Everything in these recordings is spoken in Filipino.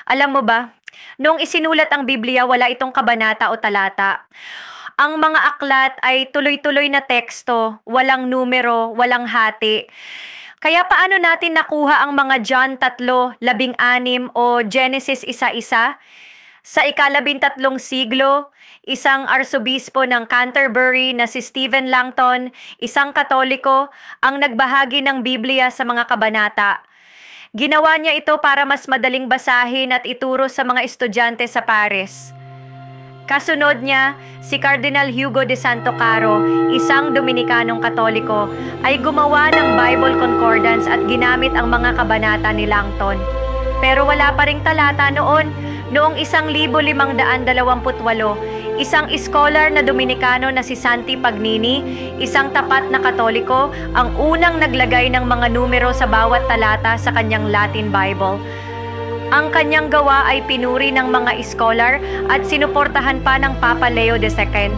Alam mo ba, noong isinulat ang Biblia, wala itong kabanata o talata. Ang mga aklat ay tuloy-tuloy na teksto, walang numero, walang hati. Kaya paano natin nakuha ang mga John 3:16 o Genesis 1:1? Sa ika-13 siglo, isang arsobispo ng Canterbury na si Stephen Langton, isang Katoliko, ang nagbahagi ng Biblia sa mga kabanata. Ginawa niya ito para mas madaling basahin at ituro sa mga estudyante sa Paris. Kasunod niya, si Cardinal Hugo de Santo Caro, isang Dominikanong Katoliko, ay gumawa ng Bible Concordance at ginamit ang mga kabanata ni Langton. Pero wala pa ring talata noon. Noong 1528, isang scholar na Dominikano na si Santi Pagnini, isang tapat na Katoliko, ang unang naglagay ng mga numero sa bawat talata sa kanyang Latin Bible. Ang kanyang gawa ay pinuri ng mga scholar at sinuportahan pa ng Papa Leo II.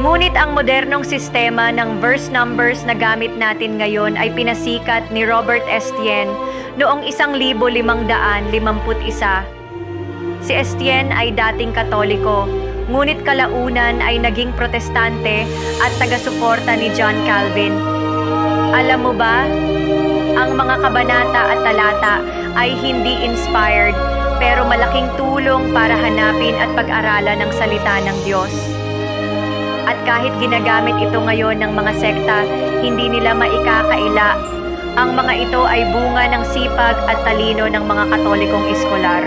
Ngunit ang modernong sistema ng verse numbers na gamit natin ngayon ay pinasikat ni Robert Estienne noong 1551. Si Estienne ay dating Katoliko, ngunit kalaunan ay naging Protestante at taga-suporta ni John Calvin. Alam mo ba, ang mga kabanata at talata ay hindi inspired, pero malaking tulong para hanapin at pag-aralan ang salita ng Diyos. At kahit ginagamit ito ngayon ng mga sekta, hindi nila maikakaila. Ang mga ito ay bunga ng sipag at talino ng mga Katolikong iskolar.